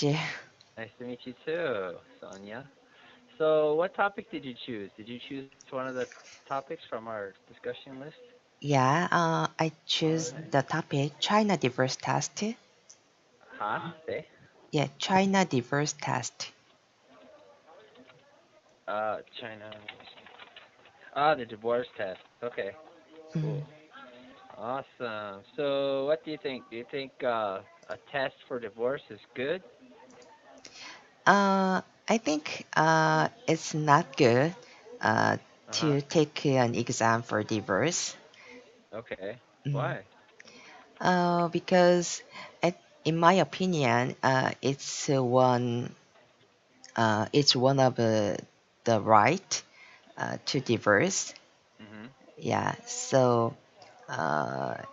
meet you. Nice to meet you too, Sonia. So, what topic did you choose? Did you choose one of the topics from our discussion list? Yeah, I All choose right. the topic China divorce test. Huh? Say? Yeah, China divorce test. China. Ah, the divorce test. Okay, Mm. cool. Awesome. So, what do you think? Do you think a test for divorce is good? I think it's not good Uh-huh. to take an exam for divorce. Okay. Mm. Why? Because in my opinion, it's one of the right to divorce. Mhm. Yeah, so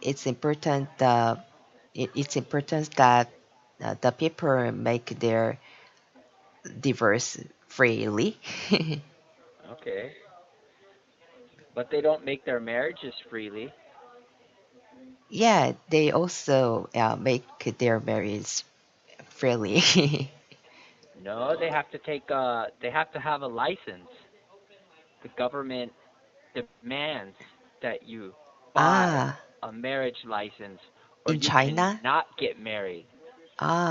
it's important it's important that the people make their divorce freely. Okay. But they don't make their marriages freely. Yeah, they also make their marriage freely. No, they have to have a license. The government demands that you buy Ah, a marriage license or in you China? cannot get married.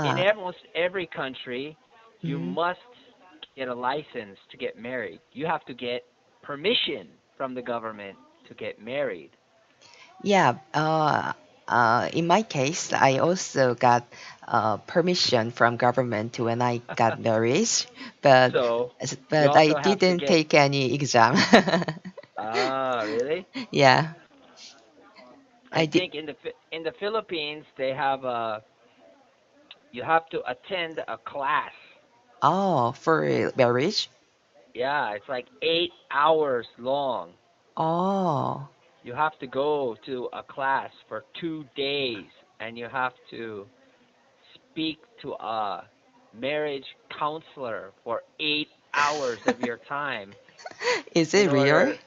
In Ah, almost every country, you mhm. must get a license to get married. You have to get permission from the government to get married. Yeah, in my case, I also got permission from government when I got married, but So, you but I also have to didn't get take any exam. really? Yeah, I I did. think in the Philippines they have a you have to attend a class. Oh, for marriage? Yeah, it's like 8 hours long. Oh, You have to go to a class for 2 days and you have to speak to a marriage counselor for 8 hours of your time is in it real? order,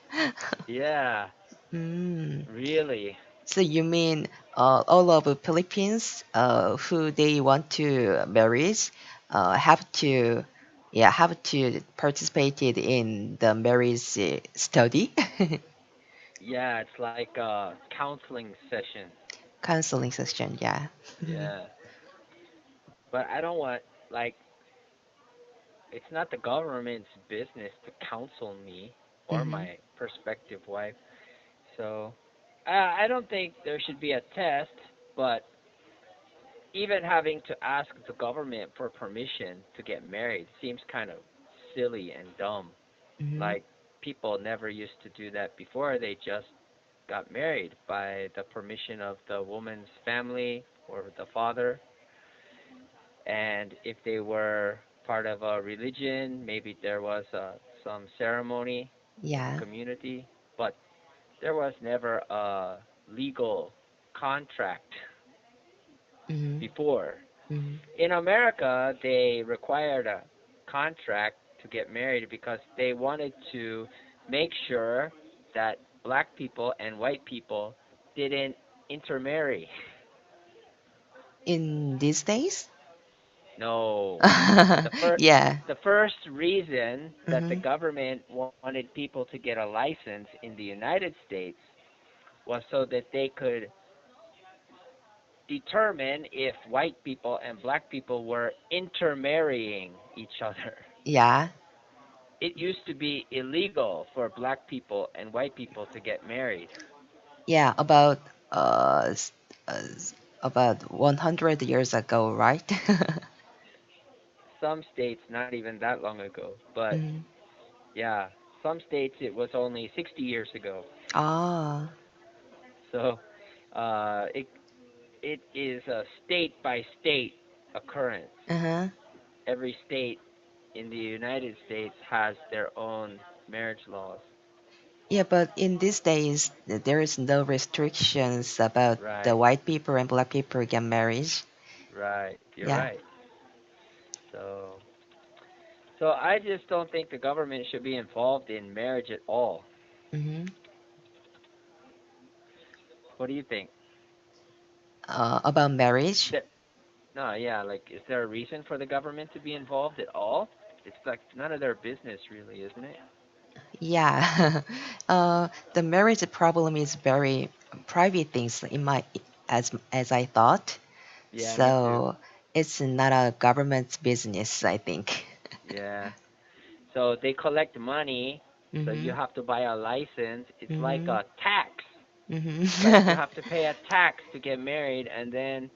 yeah, Mm. really. So you mean all of the Philippines who they want to marry have to participate in the marriage study Yeah, it's like a counseling session. counseling session. Yeah. Yeah. But I don't want, like, it's not the government's business to counsel me or Hmm. my prospective wife. So I don't think there should be a test, but even having to ask the government for permission to get married seems kind of silly and dumb. Hmm. Like, people never used to do that before. They just got married by the permission of the woman's family or the father. And if they were part of a religion, maybe there was some ceremony in the Yeah. community, but there was never a legal contract Hmm. before. Hmm. In America, they required a contract to get married because they wanted to make sure that black people and white people didn't intermarry. In these days? No. The first Yeah. the first reason that the Hmm. government wanted people to get a license in the United States was so that they could determine if white people and black people were intermarrying each other. Yeah. It used to be illegal for black people and white people to get married. Yeah. Uh, s- about 100 years ago, right? Some states, not even that long ago, but Mm. yeah, some states it was only 60 years ago. Ah. So it is a state by state occurrence. Uh-huh. Every state in the United States has their own marriage laws. Yeah, but in these days, there is no restrictions about the Right, white people and black people get married. right. You're Yeah. right. So, so I just don't think the government should be involved in marriage at all. Hmm. What do you think? About marriage? That, No, yeah, like is there a reason for the government to be involved at all? It's like none of their business really, isn't it? Yeah. The marriage problem is very private things in my as I thought. Yeah, me too. So it's not a government's business, I think. Yeah. So they collect money, so you Mhm. have to buy a license. It's like Mhm. a tax. Like you Mhm. have to pay a tax to get married, and then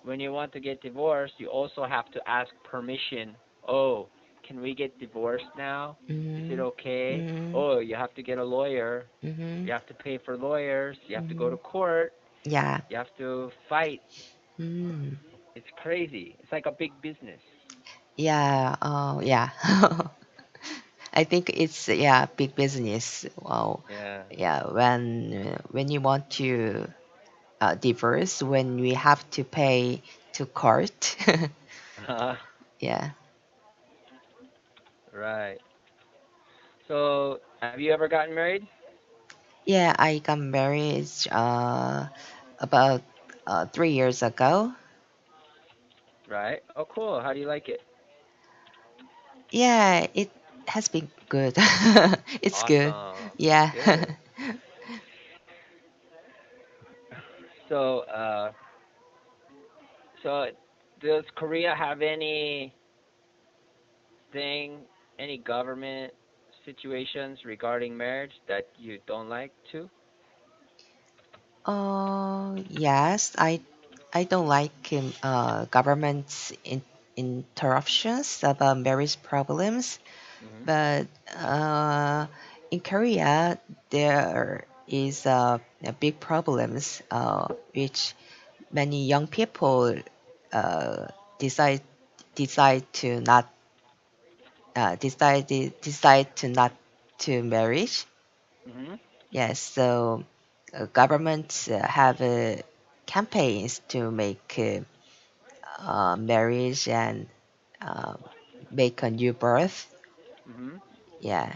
when you want to get divorced, you also have to ask permission. Oh, can we get divorced now? Is it Mhm. okay? Mhm. Oh, you have to get a lawyer. Mhm. You have to pay for lawyers. You have to go to Mhm. court. Yeah. You have to fight. Mm. It's crazy. It's like a big business. Yeah. Oh, yeah. I think it's yeah big business. Wow. Yeah. Yeah. When you want to divorce, when we have to pay to court. Yeah. Right. So, have you ever gotten married? Yeah. I got married about 3 years ago. Right. Oh, cool. How do you like it? Yeah. It has been good. It's good. Awesome. Yeah. Good. So, so does Korea have any government situations regarding marriage that you don't like too? Yes, I don't like government's interruptions about marriage problems, Mhm. but in Korea there is a big problems which many young people uh, decide to not decide to not to marriage. Mhm. Yes, so governments have campaigns to make marriage and uh, make a new birth. Mhm. Yeah,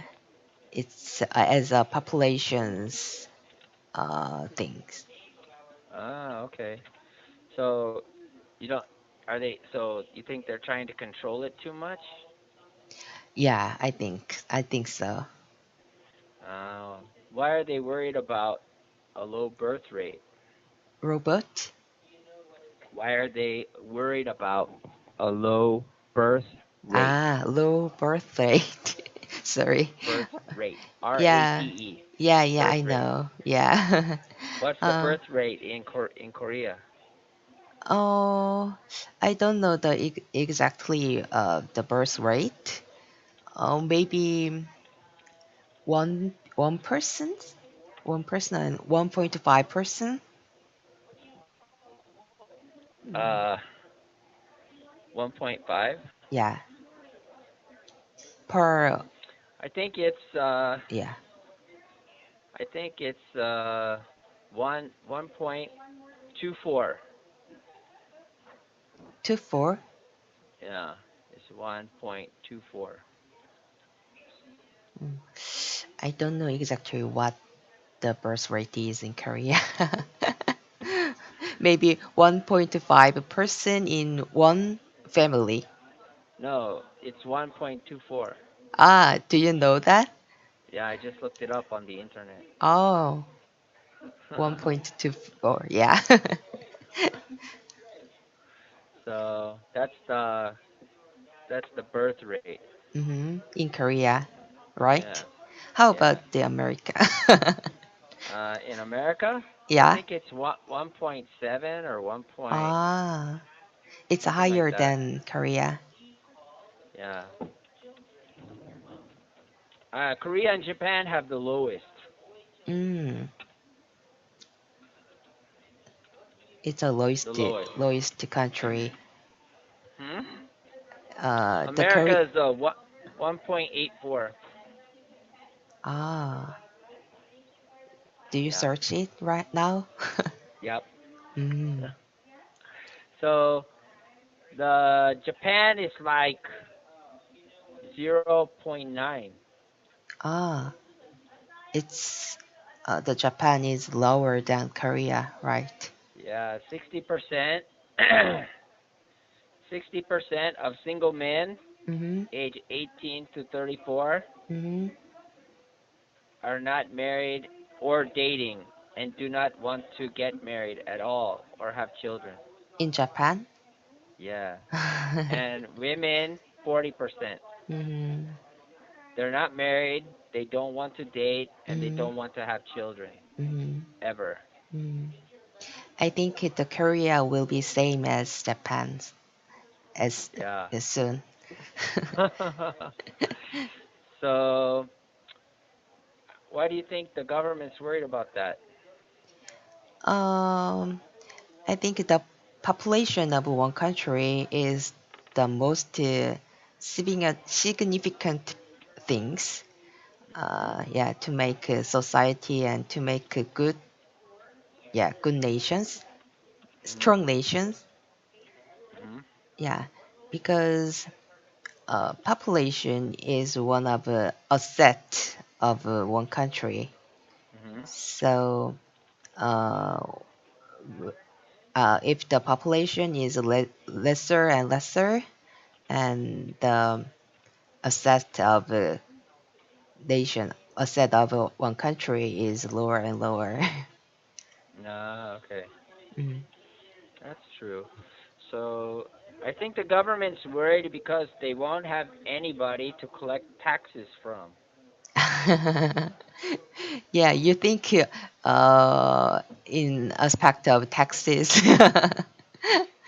it's as a population's things. Okay. So you don't are they so you think they're trying to control it too much? Yeah, I think so. Why are they worried about a low birth rate? Robot? Why are they worried about a low birth rate? Ah, low birth rate. Sorry. Birth rate. R A T Yeah, E. yeah, I Birth rate. know. Yeah. What's the uh, birth rate in Korea? oh, I don't know the exactly the birth rate. Maybe one person, 1% and 1.5%. Mm. Uh, 1.5. Yeah, per I think it's uh, yeah I think it's 1.24. to four. Yeah, it's 1.24. Mm. I don't know exactly what the birth rate is in Korea. Maybe 1.5% in one family. No, it's 1.24. Ah, do you know that? Yeah, I just looked it up on the internet. Oh, 1.24. Yeah. So that's the birth rate. In Korea, Yeah, right? How yeah. about the America? In America, I Yeah. think it's 1.7 or 1 point Ah, it's something like higher that. than Korea. Yeah. Korea and Japan have the lowest. Mm, it's a The lowest. lowest country. Hmm? The Korea. America is 1.84. Ah, do you Yeah. search it right now? Yep. Mm. So the Japan is like 0.9. Ah, it's the Japan is lower than Korea, right? Yeah, 60%. 60% of single men Mm-hmm. age 18 to 34 Mm-hmm. are not married or dating and do not want to get married at all or have children. In Japan? Yeah. And women, 40%. Mm-hmm. They're not married, they don't want to date, and they Mm-hmm. don't want to have children Mm-hmm. ever. Mm-hmm. I think the Korea will be same as Japan as, Yeah. as soon. So, why do you think the government's worried about that? um, I think the population of one country is the most significant things. Mhm. Yeah, to make a society and to make a good, yeah, good nations, Mhm. strong nations. Mhm. Yeah, because population is one of the asset of one country. Mhm. So uh, if the population is lesser and lesser, and the asset of a nation, asset of one country is lower and lower. Ah, okay. Mm. That's true. So, I think the government's worried because they won't have anybody to collect taxes from. Yeah, you think in aspect of taxes.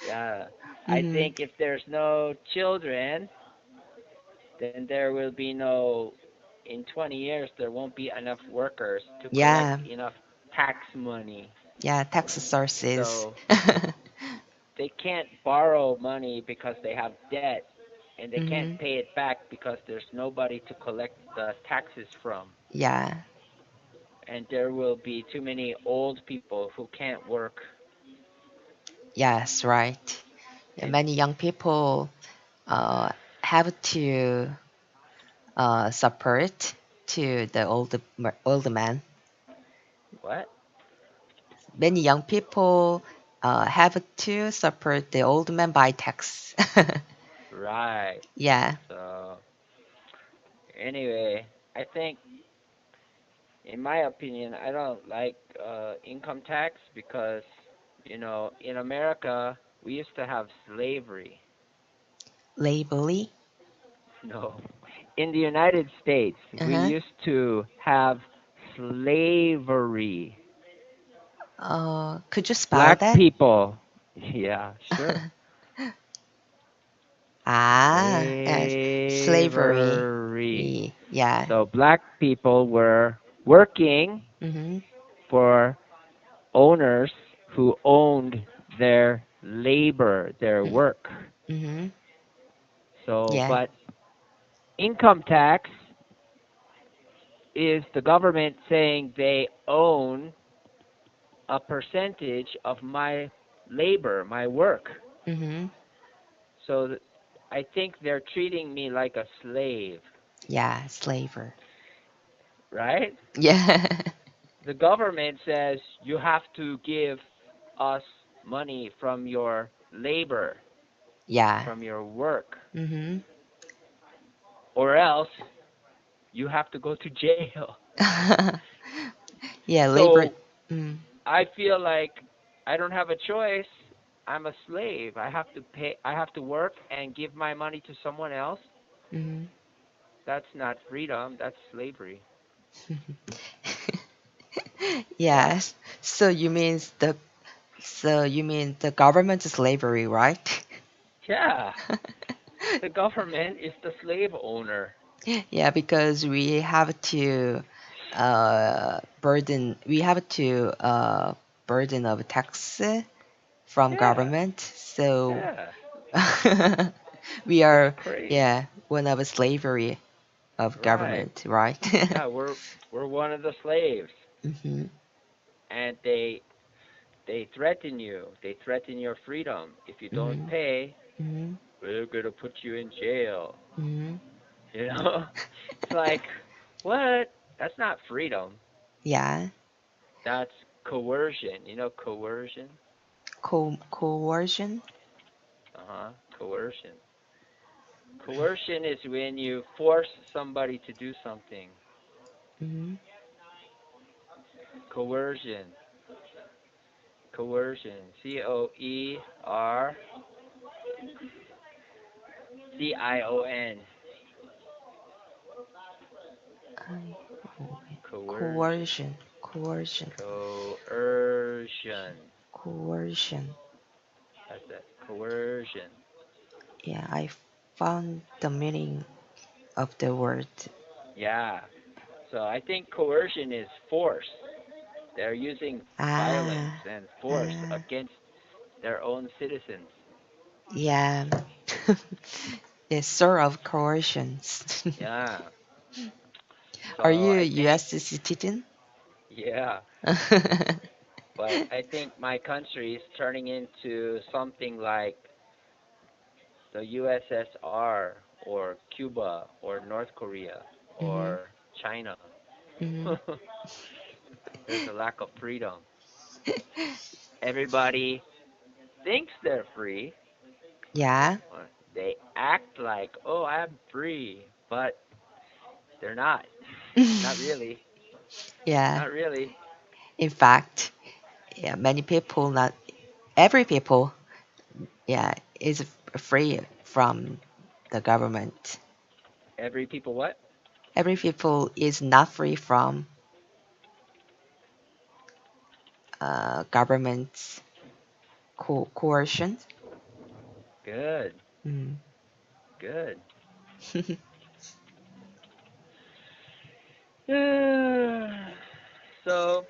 Yeah. I Hmm. think if there's no children, then there will be no, in 20 years, there won't be enough workers to collect Yeah, enough tax money. yeah, tax sources. So they can't borrow money because they have debt, and they can't Hmm. pay it back because there's nobody to collect the taxes from. Yeah, And there will be too many old people who can't work. yes, right. Yeah, And many young people uh, have to support to the older man. what? Many young people have to support the old man by tax. Right. Yeah. So, anyway, I think, in my opinion, I don't like income tax because, in America, we used to have slavery. Labely. No. In the United States, we Uh-huh. used to have slavery. Could you spell Black that? people. Yeah, sure. Ah, yes. Slavery. Slavery. Yeah. So black people were working Mm-hmm. for owners who owned their labor, their work. Mm-hmm. So, Yeah. but income tax is the government saying they own a percentage of my labor, my work. Mm-hmm. So I think they're treating me like a slave, Yeah, slaver. right? Yeah. The government says you have to give us money from your labor, Yeah. from your work, Mm-hmm. or else you have to go to jail. Yeah, labor. So Mm, I feel like I don't have a choice. I'm a slave. I have to work and give my money to someone else. mm. That's not freedom, that's slavery. Yeah. Yes. So you mean the government slavery, right? Yeah. The government is the slave owner. Yeah, because we have to burden of tax from Yeah. government. So Yeah. we It's are, crazy. yeah, one of a slavery of Right. government, right? Yeah, we're one of the slaves. Hmm. And they threaten you. They threaten your freedom. If you don't Hmm. pay, Hmm. we're gonna put you in jail. Hmm. You know? It's like, what? That's not freedom. Yeah, That's coercion. You know coercion? coercion. Uh-huh. Coercion. Coercion is when you force somebody to do something. Mm-hmm. Coercion. Coercion. Coercion. Coercion. Coercion. Coercion. Coercion. Coercion. That's it. Coercion. Yeah, I found the meaning of the word. Yeah. So I think coercion is force. They're using violence Ah, and force ah, against their own citizens. yeah. It's sort of coercions. Yeah. So Are you I think, U.S. citizen? yeah. But I think my country is turning into something like the USSR or Cuba or North Korea Mm-hmm. or China. Mm-hmm. There's a lack of freedom. Everybody thinks they're free. Yeah. They act like, oh, I'm free, but they're not. Not really. Yeah. Not really. In fact, yeah, many people, not every people, yeah, is free from the government. Every people what? Every people is not free from government's coercion. Good. Mm. Good. So,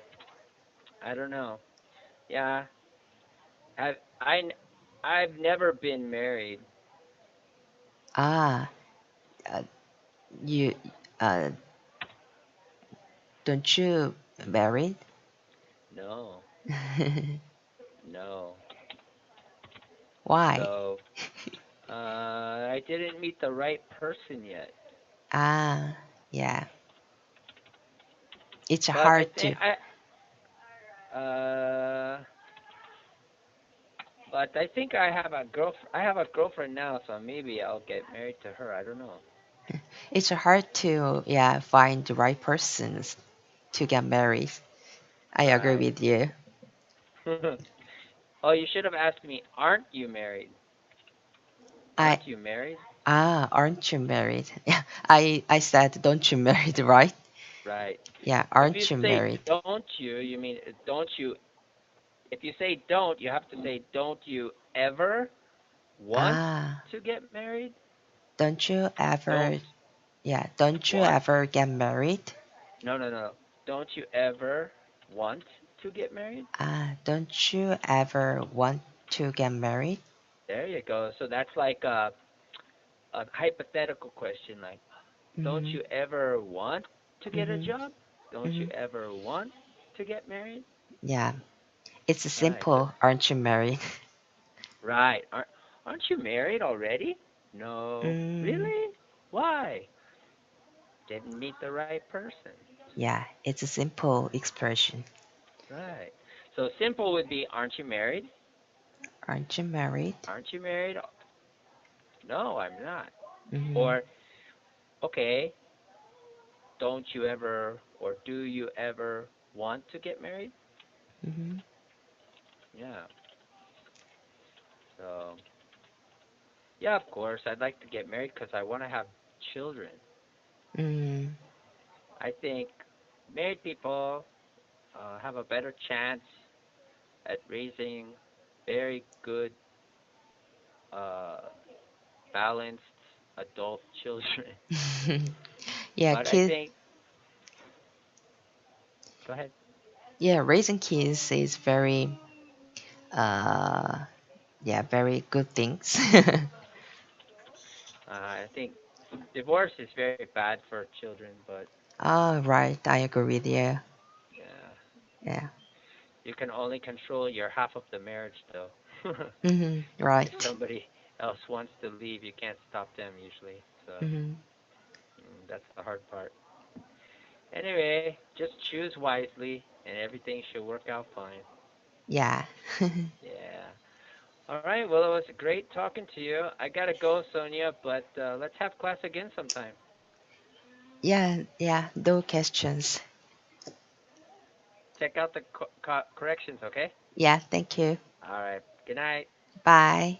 I don't know. Yeah, I've I I've never been married. Ah, uh, you uh, don't you married? No. No. Why? So, I didn't meet the right person yet. Ah, yeah. It's But I hard think to. uh but I think I have a girlfriend now, so maybe I'll get married to her. I don't know. It's hard to, yeah, find the right persons to get married. I agree Right. with you. Oh, you should have asked me, aren't you married? I Aren't you married? aren't you married? Yeah, I said don't you married, right? Right. Yeah, If you aren't you say married? don't you, you mean don't you if you say don't, you have to say don't you ever want Ah, to get married? don't you Don't ever, yeah, don't you want? ever get married? No, no, no. Don't you ever want to get married? Ah, don't you ever want to get married? There you go. So that's like a hypothetical question like don't Mm-hmm, you ever want to get a mm-hmm, job? Don't mm-hmm. you ever want to get married? Yeah, it's a Right. So simple, aren't you married? right. Aren't you married already? No. Mm, Really? Why? Didn't meet the right person. yeah, it's a simple expression. Right. So simple would be aren't you married? Aren't you married? Aren't you married? No, I'm not. Mm-hmm, Or okay, don't you ever or do you ever want to get married? mm-hmm, Yeah. So, yeah, of course, I'd like to get married because I want to have children. mm, I think married people have a better chance at raising very good, uh, balanced adult children. yeah, But I kids. think, go ahead. Yeah, raising kids is very, uh, yeah, very good things. I think divorce is very bad for children, but Oh, right, I agree with you. yeah, Yeah. you can only control your half of the marriage, though. Mm-hmm, If right. somebody else wants to leave, you can't stop them usually. So Mm-hmm, that's the hard part. Anyway, just choose wisely, and everything should work out fine. yeah. Yeah. All right. Well, it was great talking to you. I gotta go, Sonia, but let's have class again sometime. Yeah, yeah, those questions. Check out the corrections, okay? Yeah, thank you. All right. Good night. Bye.